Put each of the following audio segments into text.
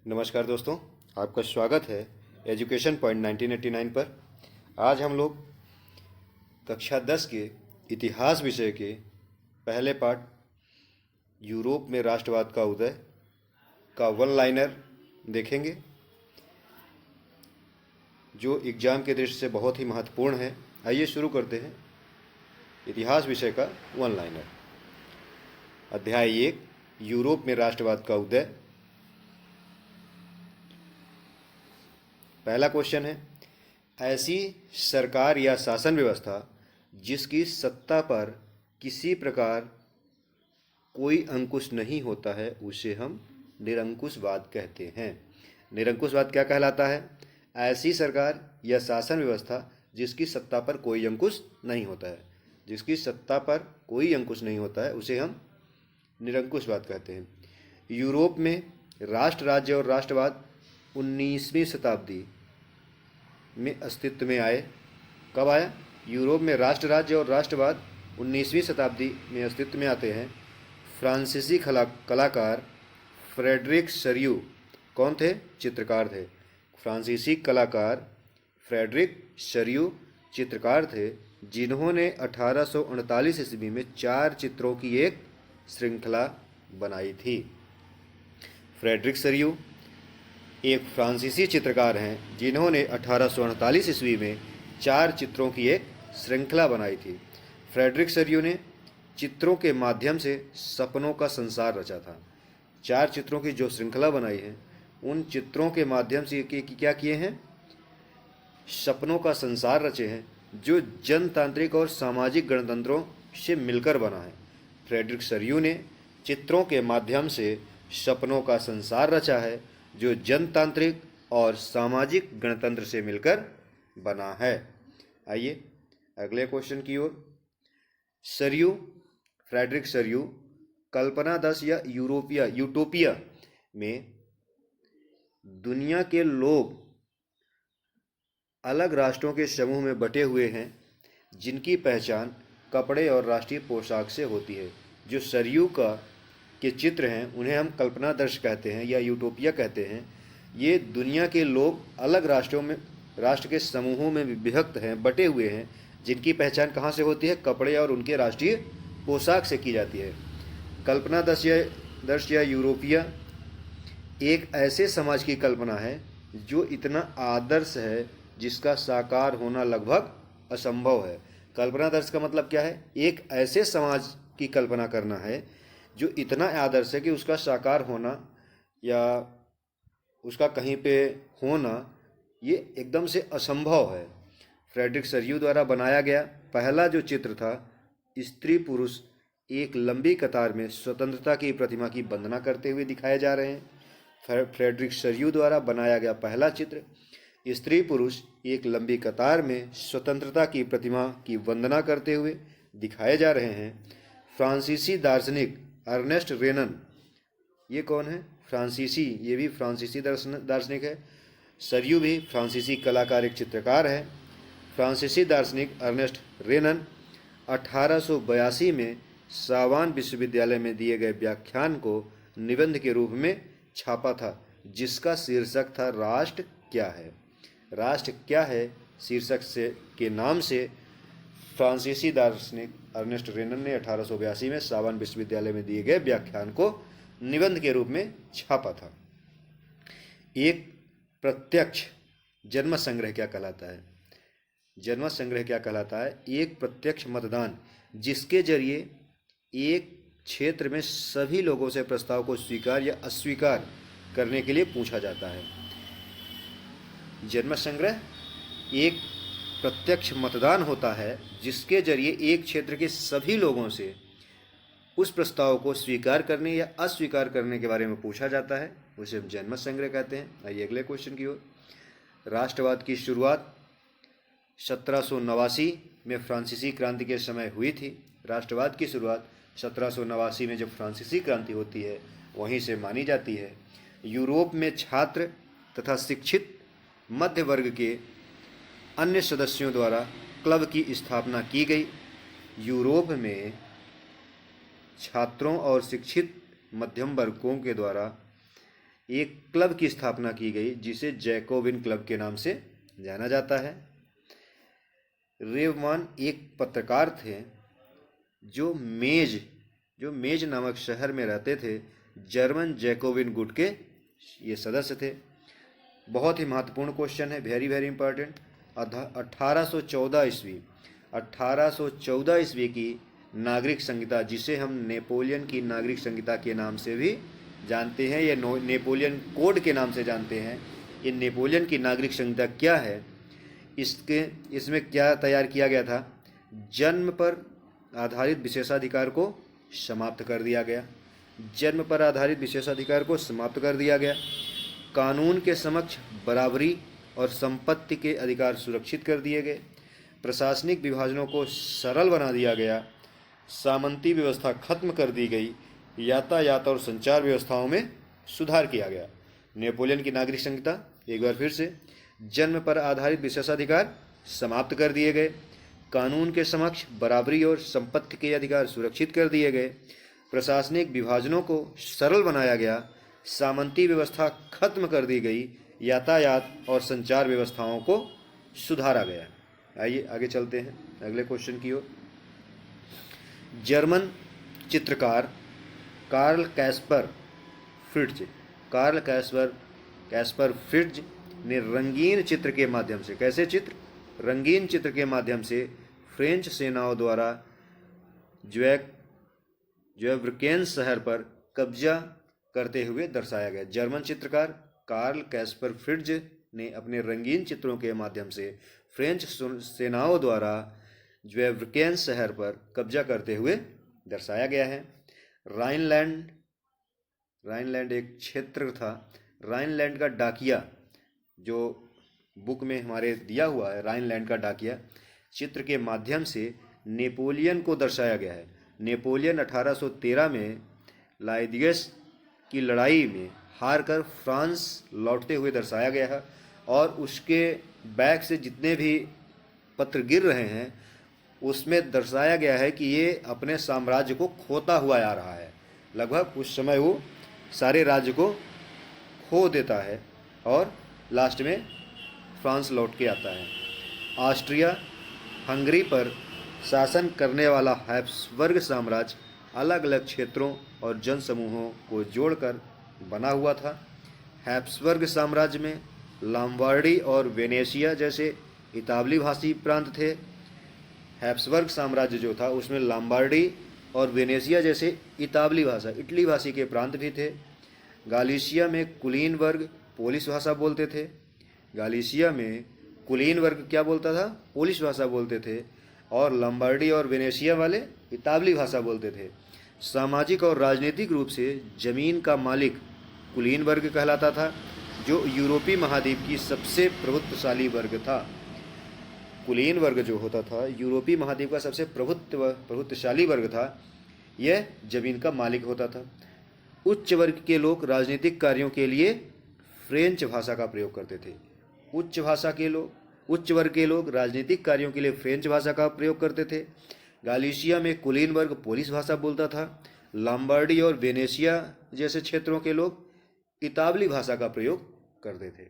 नमस्कार दोस्तों, आपका स्वागत है एजुकेशन पॉइंट 1989 पर। आज हम लोग कक्षा 10 के इतिहास विषय के पहले पाठ यूरोप में राष्ट्रवाद का उदय का वन लाइनर देखेंगे, जो एग्जाम के दृष्टि से बहुत ही महत्वपूर्ण है। आइए शुरू करते हैं इतिहास विषय का वन लाइनर। अध्याय 1, यूरोप में राष्ट्रवाद का उदय। पहला क्वेश्चन है, ऐसी सरकार या शासन व्यवस्था जिसकी सत्ता पर किसी प्रकार कोई अंकुश नहीं होता है उसे हम निरंकुशवाद कहते हैं। निरंकुशवाद क्या कहलाता है? ऐसी सरकार या शासन व्यवस्था जिसकी सत्ता पर कोई अंकुश नहीं होता है, जिसकी सत्ता पर कोई अंकुश नहीं होता है उसे हम निरंकुशवाद कहते हैं। यूरोप में राष्ट्र राज्य और राष्ट्रवाद 19वीं शताब्दी में अस्तित्व में आए। कब आया? यूरोप में राष्ट्र राज्य और राष्ट्रवाद 19वीं शताब्दी में अस्तित्व में आते हैं। फ्रांसीसी कलाकार फ्रेडरिक सरियू कौन थे? चित्रकार थे। फ्रांसीसी कलाकार फ्रेडरिक सरियू चित्रकार थे, जिन्होंने 1839 ईस्वी में 4 चित्रों की एक श्रृंखला बनाई थी। फ्रेडरिक सरियू एक फ्रांसीसी चित्रकार हैं जिन्होंने 1838 ईस्वी में 4 चित्रों की एक श्रृंखला बनाई थी। फ्रेडरिक सरियू ने चित्रों के माध्यम से सपनों का संसार रचा था। 4 चित्रों की जो श्रृंखला बनाई है, उन चित्रों के माध्यम से क्या किए हैं? सपनों का संसार रचे हैं, जो जनतांत्रिक और सामाजिक गणतंत्रों से मिलकर बना है। फ्रेडरिक सरियू ने चित्रों के माध्यम से सपनों का संसार रचा है, जो जनतांत्रिक और सामाजिक गणतंत्र से मिलकर बना है। आइए अगले क्वेश्चन की ओर। फ्रेडरिक सरियू कल्पना 10 या यूटोपिया में दुनिया के लोग अलग राष्ट्रों के समूह में बटे हुए हैं, जिनकी पहचान कपड़े और राष्ट्रीय पोशाक से होती है। जो सरियू के चित्र हैं उन्हें हम कल्पना दर्श कहते हैं या यूटोपिया कहते हैं। ये दुनिया के लोग अलग राष्ट्र के समूहों में विभक्त हैं, बटे हुए हैं, जिनकी पहचान कहाँ से होती है? कपड़े और उनके राष्ट्रीय पोशाक से की जाती है। कल्पना दर्श या यूरोपिया एक ऐसे समाज की कल्पना है जो इतना आदर्श है जिसका साकार होना लगभग असंभव है। कल्पना दर्श का मतलब क्या है? एक ऐसे समाज की कल्पना करना है जो इतना आदर्श है कि उसका साकार होना या उसका कहीं पे होना ये एकदम से असंभव है। फ्रेडरिक सरियू द्वारा बनाया गया पहला जो चित्र था, स्त्री पुरुष एक लंबी कतार में स्वतंत्रता की प्रतिमा की वंदना करते हुए दिखाए जा रहे हैं। फ्रेडरिक सरियू द्वारा बनाया गया पहला चित्र, स्त्री पुरुष एक लंबी कतार में स्वतंत्रता की प्रतिमा की वंदना करते हुए दिखाए जा रहे हैं। फ्रांसीसी दार्शनिक अर्नेस्ट रेनन, ये कौन है? ये भी फ्रांसीसी दार्शनिक है। सरियू भी फ्रांसीसी कलाकार, एक चित्रकार है। फ्रांसीसी दार्शनिक अर्नेस्ट रेनन 1882 में सावान विश्वविद्यालय में दिए गए व्याख्यान को निबंध के रूप में छापा था, जिसका शीर्षक था राष्ट्र क्या है। राष्ट्र क्या है शीर्षक के नाम से फ्रांसीसी दार्शनिक अर्नेस्ट रेनन ने 1882 में सावान विश्वविद्यालय में दिए गए व्याख्यान को निबंध के रूप में छापा था। एक प्रत्यक्ष जन्म संग्रह क्या कहलाता है? जन्म संग्रह क्या कहलाता है? एक प्रत्यक्ष मतदान जिसके जरिए एक क्षेत्र में सभी लोगों से प्रस्ताव को स्वीकार या अस्वीकार करने के लिए पूछा जाता है। जन्म संग्रह एक प्रत्यक्ष मतदान होता है जिसके जरिए एक क्षेत्र के सभी लोगों से उस प्रस्ताव को स्वीकार करने या अस्वीकार करने के बारे में पूछा जाता है, उसे हम जनमत संग्रह कहते हैं। आइए अगले क्वेश्चन की ओर। राष्ट्रवाद की शुरुआत 1789 में फ्रांसीसी क्रांति के समय हुई थी। राष्ट्रवाद की शुरुआत 1789 में जब फ्रांसीसी क्रांति होती है वहीं से मानी जाती है। यूरोप में छात्र तथा शिक्षित मध्य वर्ग के अन्य सदस्यों द्वारा क्लब की स्थापना की गई। यूरोप में छात्रों और शिक्षित मध्यम वर्गों के द्वारा एक क्लब की स्थापना की गई जिसे जैकोबिन क्लब के नाम से जाना जाता है। रेवमान एक पत्रकार थे जो मेज नामक शहर में रहते थे। जर्मन जैकोबिन गुट के ये सदस्य थे। बहुत ही महत्वपूर्ण क्वेश्चन है, वेरी वेरी इंपॉर्टेंट। 1814 ईस्वी की नागरिक संहिता, जिसे हम नेपोलियन की नागरिक संहिता के नाम से भी जानते हैं या नेपोलियन कोड के नाम से जानते हैं, ये नेपोलियन की नागरिक संहिता क्या है, इसमें क्या तैयार किया गया था? जन्म पर आधारित विशेषाधिकार को समाप्त कर दिया गया। जन्म पर आधारित विशेषाधिकार को समाप्त कर दिया गया। कानून के समक्ष बराबरी और संपत्ति के अधिकार सुरक्षित कर दिए गए। प्रशासनिक विभाजनों को सरल बना दिया गया। सामंती व्यवस्था खत्म कर दी गई। यातायात और संचार व्यवस्थाओं में सुधार किया गया। नेपोलियन की नागरिक संहिता एक बार फिर से, जन्म पर आधारित विशेषाधिकार समाप्त कर दिए गए। कानून के समक्ष बराबरी और संपत्ति के अधिकार सुरक्षित कर दिए गए। प्रशासनिक विभाजनों को सरल बनाया गया। सामंती व्यवस्था खत्म कर दी गई। यातायात और संचार व्यवस्थाओं को सुधारा गया। आइए आगे चलते हैं अगले क्वेश्चन की ओर। जर्मन चित्रकार कार्ल कैस्पर फ्रिट्ज ने रंगीन चित्र के माध्यम से, कैसे चित्र? रंगीन चित्र के माध्यम से फ्रेंच सेनाओं द्वारा ज़्वेवृकेन शहर पर कब्जा करते हुए दर्शाया गया। जर्मन चित्रकार कार्ल कैस्पर फ्रिट्ज ने अपने रंगीन चित्रों के माध्यम से फ्रेंच सेनाओं द्वारा ज़्वेवृकेन शहर पर कब्जा करते हुए दर्शाया गया है। राइनलैंड एक क्षेत्र था। राइनलैंड का डाकिया, जो बुक में हमारे दिया हुआ है, राइनलैंड का डाकिया चित्र के माध्यम से नेपोलियन को दर्शाया गया है। नेपोलियन 1813 में लाइदियस की लड़ाई में हारकर फ्रांस लौटते हुए दर्शाया गया है और उसके बैग से जितने भी पत्र गिर रहे हैं उसमें दर्शाया गया है कि ये अपने साम्राज्य को खोता हुआ आ रहा है। लगभग उस समय वो सारे राज्य को खो देता है और लास्ट में फ्रांस लौट के आता है। ऑस्ट्रिया हंगरी पर शासन करने वाला हैब्सबर्ग साम्राज्य अलग अलग क्षेत्रों और जनसमूहों को जोड़कर बना हुआ था। हैब्सबर्ग साम्राज्य में लॉम्बार्डी और वेनेशिया जैसे इतालवी भाषी प्रांत थे। हैब्सबर्ग साम्राज्य जो था उसमें लॉम्बार्डी और वेनेशिया जैसे इटली भाषी के प्रांत भी थे। गालिशिया में कुलीन वर्ग पोलिश भाषा बोलते थे। गालिशिया में कुलीन वर्ग क्या बोलता था? पोलिश भाषा बोलते थे। और लॉम्बार्डी और वेनेशिया वाले इतालवी भाषा बोलते थे। सामाजिक और राजनीतिक रूप से जमीन का मालिक कुलीन वर्ग कहलाता था, जो यूरोपीय महाद्वीप की सबसे प्रभुत्वशाली वर्ग था। कुलीन वर्ग जो होता था यूरोपीय महाद्वीप का सबसे प्रभुत्वशाली वर्ग था। यह जमीन का मालिक होता था। उच्च वर्ग के लोग राजनीतिक कार्यों के लिए फ्रेंच भाषा का प्रयोग करते थे। उच्च वर्ग के लोग राजनीतिक कार्यों के लिए फ्रेंच भाषा का प्रयोग करते थे। गालिशिया में कुलीन वर्ग पोलिश भाषा बोलता था। लॉम्बार्डी और वेनेशिया जैसे क्षेत्रों के लोग इतालवी भाषा का प्रयोग करते थे।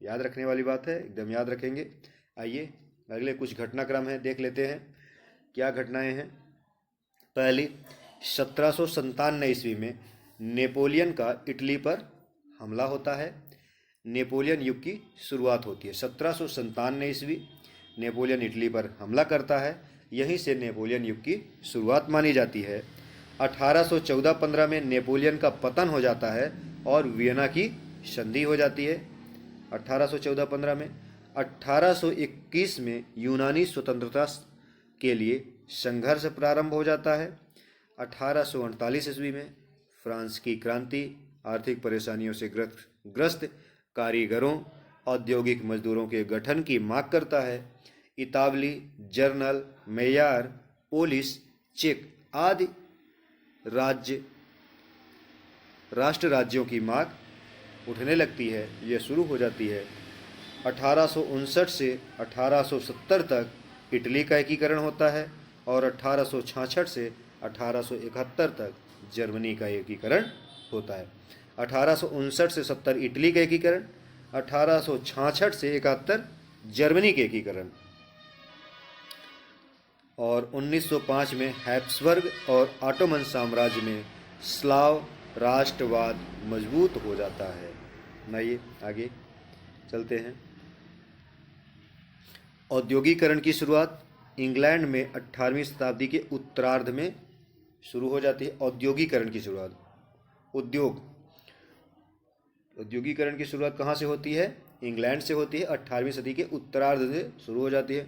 याद रखने वाली बात है, एकदम याद रखेंगे। आइए अगले कुछ घटनाक्रम हैं, देख लेते हैं क्या घटनाएं हैं। पहली, 1797 ईस्वी में नेपोलियन का इटली पर हमला होता है। नेपोलियन युग की शुरुआत होती है। 1797 ईस्वी नेपोलियन इटली पर हमला करता है। यहीं से नेपोलियन युग की शुरुआत मानी जाती है। 1814-15 में नेपोलियन का पतन हो जाता है और वियना की संधि हो जाती है 1814-15 में। 1821 में यूनानी स्वतंत्रता के लिए संघर्ष प्रारंभ हो जाता है। 1848 ईस्वी में फ्रांस की क्रांति आर्थिक परेशानियों से ग्रस्त कारीगरों, औद्योगिक मजदूरों के गठन की मांग करता है। इतालवी, जर्मन, मेयार, पोलिश, चेक आदि राष्ट्र राज्यों की मांग उठने लगती है। यह शुरू हो जाती है। 1859 से 1870 तक इटली का एकीकरण होता है और 1866 से 1871 तक जर्मनी का एकीकरण होता है। 1859 से 70 इटली का एकीकरण, 1866 से 71 जर्मनी के एकीकरण, और 1905 में हैब्सबर्ग और ऑटोमन साम्राज्य में स्लाव राष्ट्रवाद मजबूत हो जाता है। आइए आगे चलते हैं। औद्योगिकरण की शुरुआत इंग्लैंड में 18वीं शताब्दी के उत्तरार्ध में शुरू हो जाती है। औद्योगिकरण की शुरुआत, औद्योगिकरण की शुरुआत कहाँ से होती है? इंग्लैंड से होती है। 18वीं सदी के उत्तरार्ध से शुरू हो जाती है।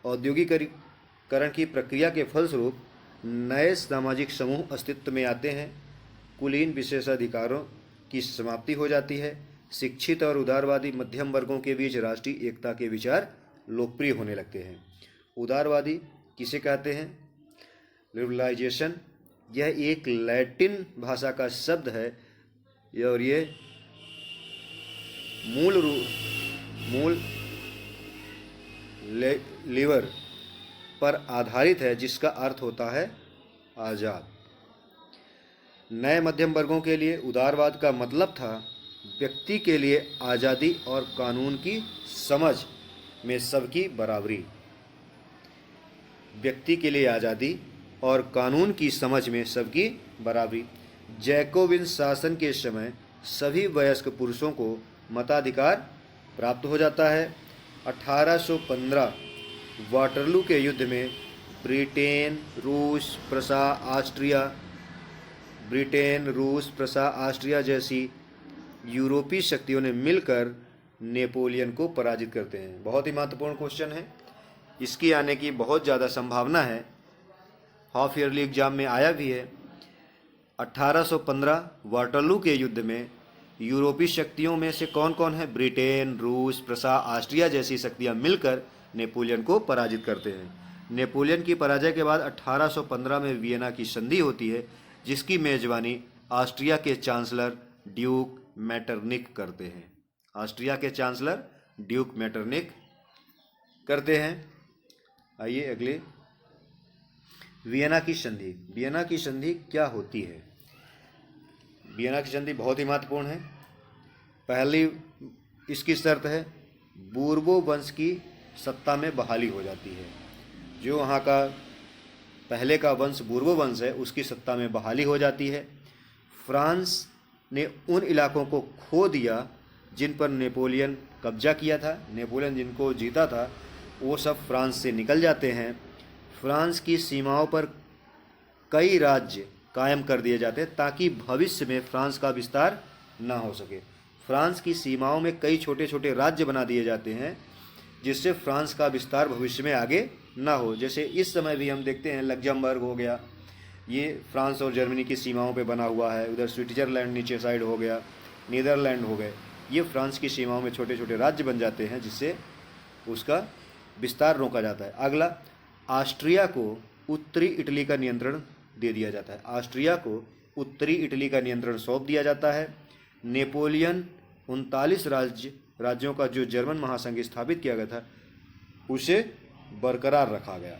औद्योगिकरण की प्रक्रिया के फलस्वरूप नए सामाजिक समूह अस्तित्व में आते हैं। कुलीन विशेषाधिकारों की समाप्ति हो जाती है। शिक्षित और उदारवादी मध्यम वर्गों के बीच राष्ट्रीय एकता के विचार लोकप्रिय होने लगते हैं। उदारवादी किसे कहते हैं? लिबरलाइजेशन, यह एक लैटिन भाषा का शब्द है और ये मूल लिवर पर आधारित है, जिसका अर्थ होता है आज़ाद। नए मध्यम वर्गों के लिए उदारवाद का मतलब था व्यक्ति के लिए आज़ादी और कानून की समझ में सबकी बराबरी। व्यक्ति के लिए आज़ादी और कानून की समझ में सबकी बराबरी। जैकोबिन शासन के समय सभी वयस्क पुरुषों को मताधिकार प्राप्त हो जाता है। 1815 वाटरलू के युद्ध में ब्रिटेन, रूस, प्रसा, ऑस्ट्रिया जैसी यूरोपीय शक्तियों ने मिलकर नेपोलियन को पराजित करते हैं। बहुत ही महत्वपूर्ण क्वेश्चन है, इसकी आने की बहुत ज़्यादा संभावना है। हाफ ईयरली एग्जाम में आया भी है। 1815 वाटरलू के युद्ध में यूरोपीय शक्तियों में से कौन कौन है? ब्रिटेन, रूस, प्रसा, ऑस्ट्रिया जैसी शक्तियां मिलकर नेपोलियन को पराजित करते हैं। नेपोलियन की पराजय के बाद 1815 में वियना की संधि होती है, जिसकी मेजबानी ऑस्ट्रिया के चांसलर ड्यूक मेटरनिक करते हैं। ऑस्ट्रिया के चांसलर ड्यूक मेटरनिक करते हैं। आइए अगले, वियना की संधि। वियना की संधि क्या होती है? वियना की संधि बहुत ही महत्वपूर्ण है। पहली इसकी शर्त है बूर्बो वंश की सत्ता में बहाली हो जाती है। जो वहाँ का पहले का वंश बूर्बो वंश है, उसकी सत्ता में बहाली हो जाती है। फ्रांस ने उन इलाकों को खो दिया जिन पर नेपोलियन कब्जा किया था। नेपोलियन जिनको जीता था वो सब फ्रांस से निकल जाते हैं। फ्रांस की सीमाओं पर कई राज्य कायम कर दिए जाते हैं ताकि भविष्य में फ्रांस का विस्तार ना हो सके। फ्रांस की सीमाओं में कई छोटे छोटे राज्य बना दिए जाते हैं जिससे फ्रांस का विस्तार भविष्य में आगे ना हो। जैसे इस समय भी हम देखते हैं लग्जमबर्ग हो गया, ये फ्रांस और जर्मनी की सीमाओं पे बना हुआ है। उधर स्विट्जरलैंड नीचे साइड हो गया, नीदरलैंड हो गए, ये फ्रांस की सीमाओं में छोटे छोटे राज्य बन जाते हैं जिससे उसका विस्तार रोका जाता है। अगला, ऑस्ट्रिया को उत्तरी इटली का नियंत्रण दे दिया जाता है। ऑस्ट्रिया को उत्तरी इटली का नियंत्रण सौंप दिया जाता है। नेपोलियन 39 राज्यों का जो जर्मन महासंघ स्थापित किया गया था उसे बरकरार रखा गया।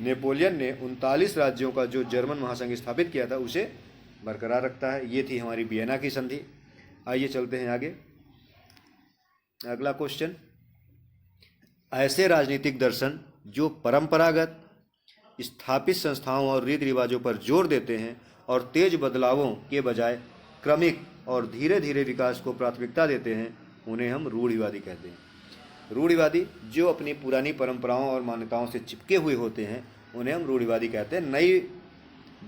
नेपोलियन ने 39 राज्यों का जो जर्मन महासंघ स्थापित किया था उसे बरकरार रखता है। ये थी हमारी वियना की संधि। आइए चलते हैं आगे। अगला क्वेश्चन, ऐसे राजनीतिक दर्शन जो परंपरागत स्थापित संस्थाओं और रीति रिवाजों पर जोर देते हैं और तेज बदलावों के बजाय क्रमिक और धीरे धीरे विकास को प्राथमिकता देते हैं, उन्हें हम रूढ़िवादी कहते हैं। रूढ़िवादी जो अपनी पुरानी परंपराओं और मान्यताओं से चिपके हुए होते हैं उन्हें हम रूढ़िवादी कहते हैं।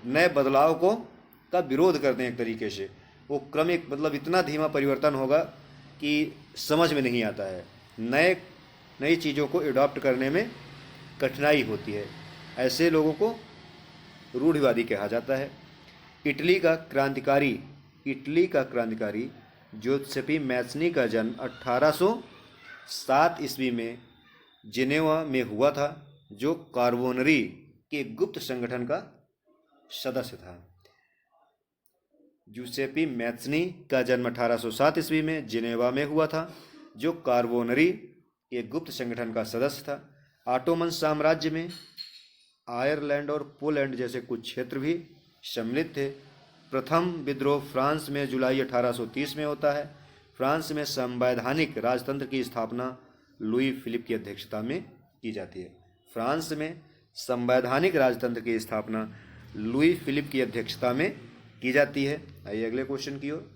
नए बदलाव का विरोध करते हैं एक तरीके से। वो क्रमिक मतलब इतना धीमा परिवर्तन होगा कि समझ में नहीं आता है, नई चीज़ों को एडॉप्ट करने में कठिनाई होती है। ऐसे लोगों को रूढ़िवादी कहा जाता है। इटली का क्रांतिकारी जोसेपी मैज़नी का जन्म 1807 ईस्वी में जिनेवा में हुआ था, जो कार्बोनरी के गुप्त संगठन का सदस्य था। जोसेपी मैज़नी का जन्म 1807 ईस्वी में जिनेवा में हुआ था, जो कार्बोनरी के गुप्त संगठन का सदस्य था। ऑटोमन साम्राज्य में आयरलैंड और पोलैंड जैसे कुछ क्षेत्र भी सम्मिलित थे। प्रथम विद्रोह फ्रांस में जुलाई 1830 में होता है। फ्रांस में संवैधानिक राजतंत्र की स्थापना लुई फिलिप की अध्यक्षता में की जाती है। फ्रांस में संवैधानिक राजतंत्र की स्थापना लुई फिलिप की अध्यक्षता में की जाती है। आइए अगले क्वेश्चन की ओर।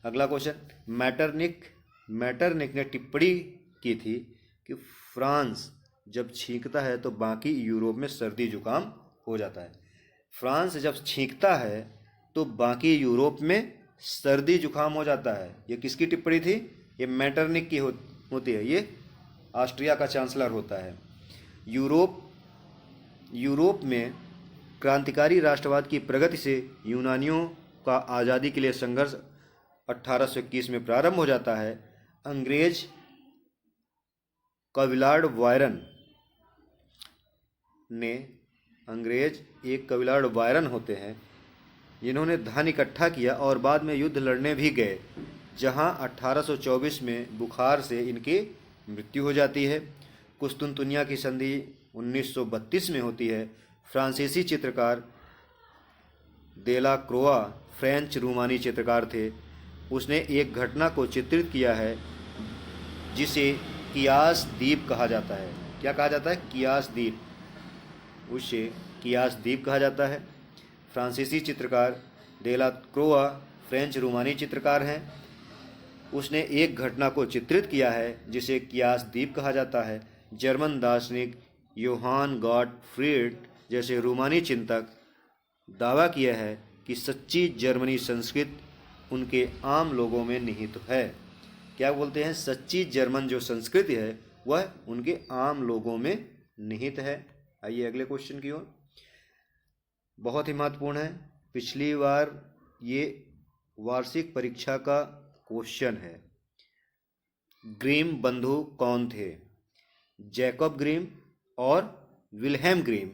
अगला क्वेश्चन, मैटरनिक ने टिप्पणी की थी कि फ्रांस जब छींकता है तो बाकी यूरोप में सर्दी जुकाम हो जाता है। फ्रांस जब छींकता है तो बाकी यूरोप में सर्दी जुकाम हो जाता है। ये किसकी टिप्पणी थी? ये मैटरनिक की होती है। ये ऑस्ट्रिया का चांसलर होता है। यूरोप में क्रांतिकारी राष्ट्रवाद की प्रगति से यूनानियों का आज़ादी के लिए संघर्ष 1821 में प्रारंभ हो जाता है। अंग्रेज कविलार्ड वायरन होते हैं जिन्होंने धन इकट्ठा किया और बाद में युद्ध लड़ने भी गए, जहां 1824 में बुखार से इनकी मृत्यु हो जाती है। कुस्तुनतुनिया की संधि 1932 में होती है। फ्रांसीसी चित्रकार देला क्रोआ फ्रेंच रूमानी चित्रकार थे। उसने एक घटना को चित्रित किया है जिसे कियास द्वीप कहा जाता है। क्या कहा जाता है? कियास द्वीप। उसे कियास द्वीप कहा जाता है। फ्रांसीसी चित्रकार देला क्रोआ फ्रेंच रूमानी चित्रकार हैं। उसने एक घटना को चित्रित किया है जिसे कियास द्वीप कहा जाता है। जर्मन दार्शनिक योहान गॉटफ्रीड जैसे रूमानी चिंतक दावा किया है कि सच्ची जर्मनी संस्कृति उनके आम लोगों में निहित है। क्या बोलते हैं? सच्ची जर्मन जो संस्कृति है वह उनके आम लोगों में निहित है। आइए अगले क्वेश्चन की ओर। बहुत ही महत्वपूर्ण है। पिछली बार ये वार्षिक परीक्षा का क्वेश्चन है। ग्रीम बंधु कौन थे? जैकब ग्रीम और विल्हेम ग्रीम,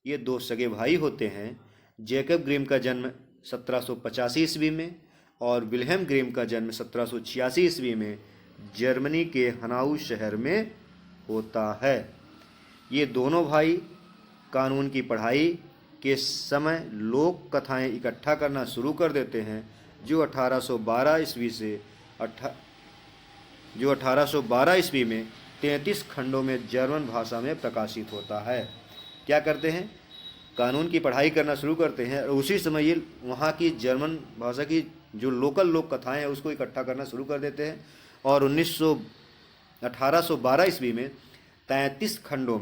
ये दो सगे भाई होते हैं। जैकब ग्रीम का जन्म 1785 ईस्वी में और विल्हेम ग्रीम का जन्म 1786 ईस्वी में जर्मनी के हनाऊ शहर में होता है। ये दोनों भाई कानून की पढ़ाई के समय लोक कथाएं इकट्ठा करना शुरू कर देते हैं जो 1812 ईस्वी में 33 खंडों में जर्मन भाषा में प्रकाशित होता है। क्या करते हैं? कानून की पढ़ाई करना शुरू करते हैं और उसी समय ये वहाँ की जर्मन भाषा की जो लोकल लोक कथाएं हैं उसको इकट्ठा करना शुरू कर देते हैं और 1812 ईस्वी में 33 खंडों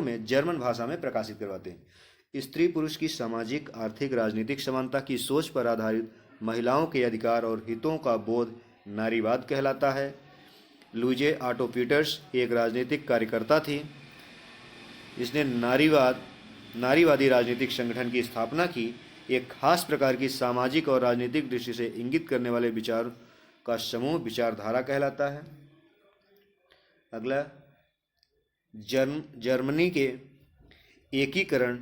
में जर्मन भाषा में प्रकाशित करवाते हैं। स्त्री पुरुष की सामाजिक, आर्थिक, राजनीतिक समानता की सोच पर आधारित महिलाओं के अधिकार और हितों का बोध नारीवाद कहलाता है। लुइजे ऑटो पीटर्स एक राजनीतिक कार्यकर्ता थी जिसने नारीवादी राजनीतिक संगठन की स्थापना की। एक खास प्रकार की सामाजिक और राजनीतिक दृष्टि से इंगित करने वाले विचार का समूह विचारधारा कहलाता है। अगला, जर्मनी के एकीकरण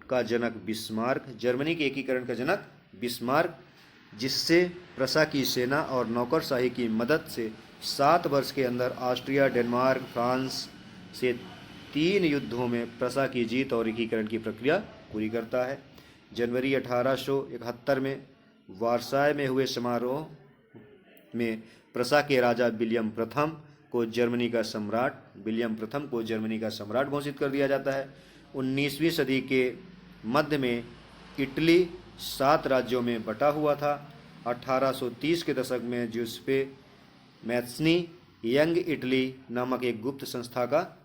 का जनक बिस्मार्क। जर्मनी के एकीकरण का जनक बिस्मार्क, जिससे प्रशा की सेना और नौकरशाही की मदद से 7 वर्ष के अंदर ऑस्ट्रिया, डेनमार्क, फ्रांस से 3 युद्धों में प्रशा की जीत और एकीकरण की प्रक्रिया पूरी करता है। जनवरी 1871 में वार्साय में हुए समारोह में प्रशा के राजा विलियम प्रथम को जर्मनी का सम्राट घोषित कर दिया जाता है। 19वीं सदी के मध्य में इटली 7 राज्यों में बटा हुआ था। 1830 के दशक में ज्यूसेppe मैत्सनी यंग इटली नामक एक गुप्त संस्था का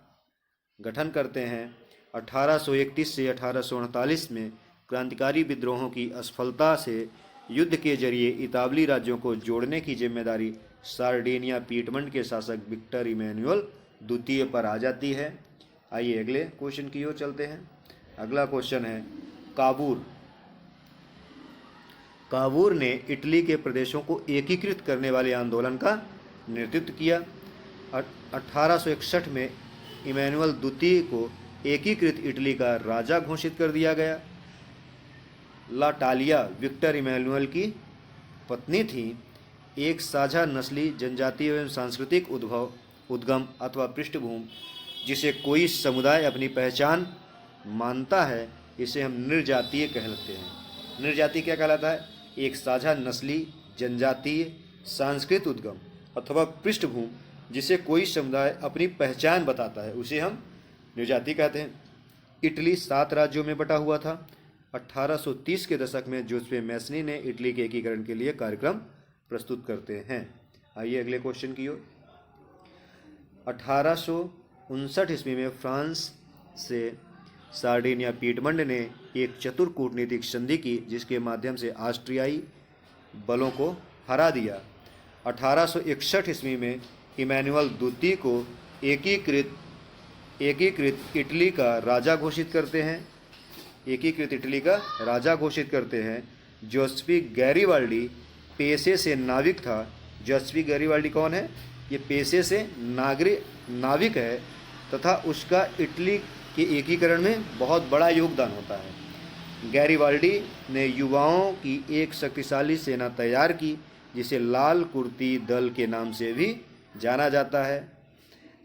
गठन करते हैं। 1831 से 1838 में क्रांतिकारी विद्रोहों की असफलता से युद्ध के जरिए इतालवी राज्यों को जोड़ने की जिम्मेदारी सार्डिनिया पीटमंड के शासक विक्टर इमैनुअल द्वितीय पर आ जाती है। आइए अगले क्वेश्चन की ओर चलते हैं। अगला क्वेश्चन है काबूर। काबूर ने इटली के प्रदेशों को एकीकृत करने वाले आंदोलन का नेतृत्व किया। 1861 में इमैनुअल द्वितीय को एकीकृत इटली का राजा घोषित कर दिया गया। ला टालिया विक्टर इमैनुअल की पत्नी थी। एक साझा नस्ली, जनजातीय एवं सांस्कृतिक उद्गम अथवा पृष्ठभूमि जिसे कोई समुदाय अपनी पहचान मानता है इसे हम निर्जातीय कहलाते हैं। निर्जातीय क्या कहलाता है? एक साझा नस्ली, जनजातीय, सांस्कृतिक उद्गम अथवा पृष्ठभूमि जिसे कोई समुदाय अपनी पहचान बताता है, उसे हम निर्जातीय कहते हैं। इटली 7 राज्यों में बटा हुआ था। 1830 के दशक में जोसेफ मैसनी ने इटली के एकीकरण के लिए कार्यक्रम प्रस्तुत करते हैं। आइए अगले क्वेश्चन की ओर। 1859 ईस्वी में फ्रांस से सार्डिनिया पीटमंड ने एक चतुर कूटनीतिक संधि की, जिसके माध्यम से ऑस्ट्रियाई बलों को हरा दिया। 1861 ईस्वी में इमैनुअल द्वितीय को एकीकृत इटली का राजा घोषित करते हैं। एकीकृत इटली का राजा घोषित करते हैं। जोसेफी गैरिबाल्डी पेशे से नाविक था। जोसेफी गैरिबाल्डी कौन है? ये पेशे से नाविक है तथा उसका इटली के एकीकरण में बहुत बड़ा योगदान होता है। गैरिबाल्डी ने युवाओं की एक शक्तिशाली सेना तैयार की, जिसे लाल कुर्ती दल के नाम से भी जाना जाता है।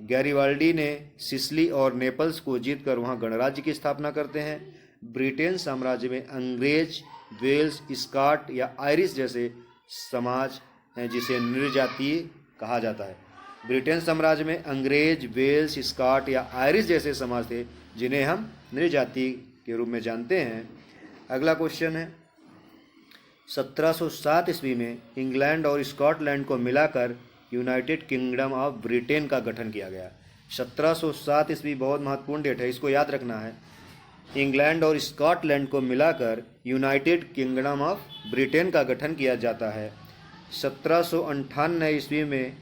गैरिबाल्डी ने सिसिली और नेपल्स को जीतकर वहां गणराज्य की स्थापना करते हैं। ब्रिटेन साम्राज्य में अंग्रेज, वेल्स, स्कॉट या आयरिश जैसे समाज हैं, जिसे निर्जातीय कहा जाता है। ब्रिटेन साम्राज्य में अंग्रेज, वेल्स, स्कॉट या आयरिश जैसे समाज थे, जिन्हें हम निर्जातीय के रूप में जानते हैं। अगला क्वेश्चन है, 1707 ईस्वी में इंग्लैंड और स्कॉटलैंड को मिलाकर यूनाइटेड किंगडम ऑफ ब्रिटेन का गठन किया गया। 1707 ईस्वी बहुत महत्वपूर्ण डेट है, इसको याद रखना है। इंग्लैंड और स्कॉटलैंड को मिलाकर यूनाइटेड किंगडम ऑफ ब्रिटेन का गठन किया जाता है। 1798 ईस्वी में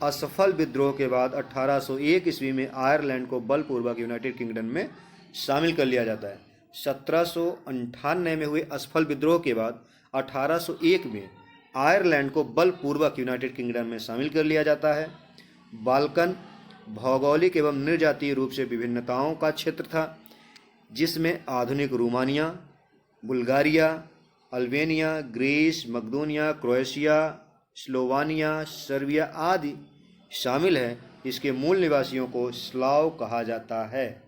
असफल विद्रोह के बाद 1801 ईस्वी में आयरलैंड को बलपूर्वक यूनाइटेड किंगडम में शामिल कर लिया जाता है। 1798 में हुए असफल विद्रोह के बाद 1801 में आयरलैंड को बलपूर्वक यूनाइटेड किंगडम में शामिल कर लिया जाता है। बाल्कन भौगोलिक एवं निर्जातीय रूप से विभिन्नताओं का क्षेत्र था, जिसमें आधुनिक रोमानिया, बुल्गारिया, अल्बेनिया, ग्रीस, मकदूनिया, क्रोएशिया, स्लोवानिया, सर्बिया आदि शामिल है। इसके मूल निवासियों को स्लाव कहा जाता है।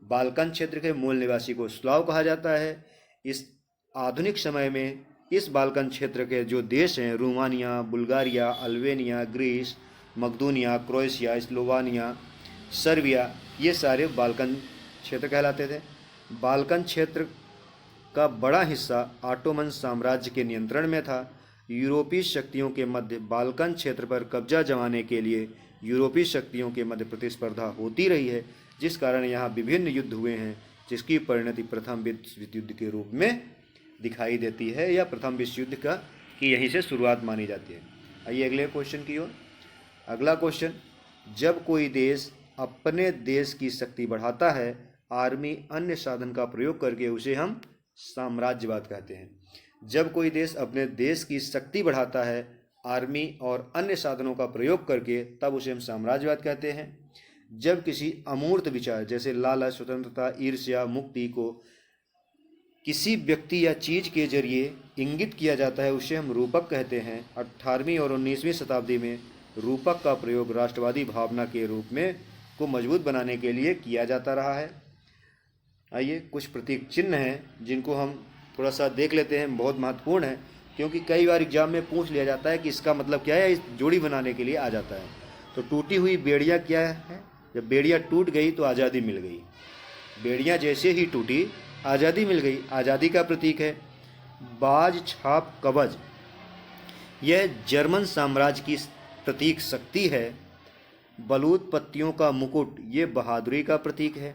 बाल्कन क्षेत्र के मूल निवासी को स्लाव कहा जाता है। इस आधुनिक समय में इस बाल्कन क्षेत्र के जो देश हैं, रोमानिया, बुल्गारिया, अल्बेनिया, ग्रीस, मकदूनिया, क्रोएशिया, स्लोवानिया, सर्बिया, ये सारे बाल्कन क्षेत्र कहलाते थे। बाल्कन क्षेत्र का बड़ा हिस्सा ऑटोमन साम्राज्य के नियंत्रण में था। यूरोपीय शक्तियों के मध्य बाल्कन क्षेत्र पर कब्जा जमाने के लिए यूरोपीय शक्तियों के मध्य प्रतिस्पर्धा होती रही है, जिस कारण यहाँ विभिन्न युद्ध हुए हैं, जिसकी परिणति प्रथम विश्व युद्ध के रूप में दिखाई देती है, या प्रथम विश्व युद्ध की यहीं से शुरुआत मानी जाती है। आइए अगले क्वेश्चन की ओर। अगला क्वेश्चन, जब कोई देश अपने देश की शक्ति बढ़ाता है, आर्मी अन्य साधन का प्रयोग करके, उसे हम साम्राज्यवाद कहते हैं। जब कोई देश अपने देश की शक्ति बढ़ाता है आर्मी और अन्य साधनों का प्रयोग करके, तब उसे हम साम्राज्यवाद कहते हैं। जब किसी अमूर्त विचार जैसे लालच, स्वतंत्रता, ईर्ष्या, मुक्ति को किसी व्यक्ति या चीज के जरिए इंगित किया जाता है, उसे हम रूपक कहते हैं। 18वीं और 19वीं शताब्दी में रूपक का प्रयोग राष्ट्रवादी भावना के रूप में को मजबूत बनाने के लिए किया जाता रहा है। आइए कुछ प्रतीक चिन्ह हैं जिनको हम थोड़ा सा देख लेते हैं, बहुत महत्वपूर्ण है, क्योंकि कई बार एग्जाम में पूछ लिया जाता है कि इसका मतलब क्या है, इस जोड़ी बनाने के लिए आ जाता है। तो टूटी हुई बेड़ियाँ क्या है? जब बेड़ियाँ टूट गई तो आज़ादी मिल गई। बेड़ियाँ जैसे ही टूटी आज़ादी मिल गई, आज़ादी का प्रतीक है। बाज, छाप, कवच, यह जर्मन साम्राज्य की प्रतीक शक्ति है। बलूत पत्तियों का मुकुट, ये बहादुरी का प्रतीक है।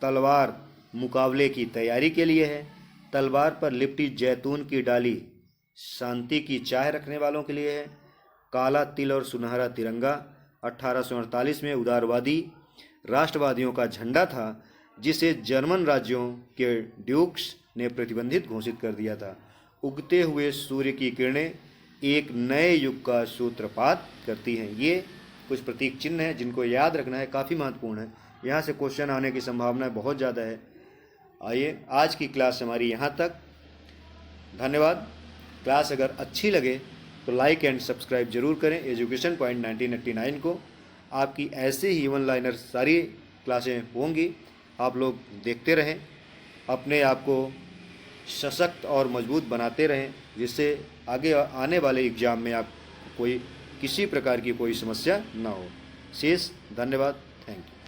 तलवार मुकाबले की तैयारी के लिए है। तलवार पर लिपटी जैतून की डाली शांति की चाह रखने वालों के लिए है। काला तिल और सुनहरा तिरंगा 1848 में उदारवादी राष्ट्रवादियों का झंडा था, जिसे जर्मन राज्यों के ड्यूक्स ने प्रतिबंधित घोषित कर दिया था। उगते हुए सूर्य की किरणें एक नए युग का सूत्रपात करती हैं। ये कुछ प्रतीक चिन्ह हैं जिनको याद रखना है, काफ़ी महत्वपूर्ण है। यहाँ से क्वेश्चन आने की संभावना बहुत ज़्यादा है। आइए आज की क्लास हमारी यहाँ तक। धन्यवाद। क्लास अगर अच्छी लगे तो लाइक एंड सब्सक्राइब जरूर करें एजुकेशन पॉइंट 1989 को। आपकी ऐसे ही वन लाइनर सारी क्लासें होंगी, आप लोग देखते रहें। अपने आप को सशक्त और मजबूत बनाते रहें, जिससे आगे आने वाले एग्ज़ाम में आप कोई किसी प्रकार की कोई समस्या ना हो। शेष धन्यवाद। Thank you.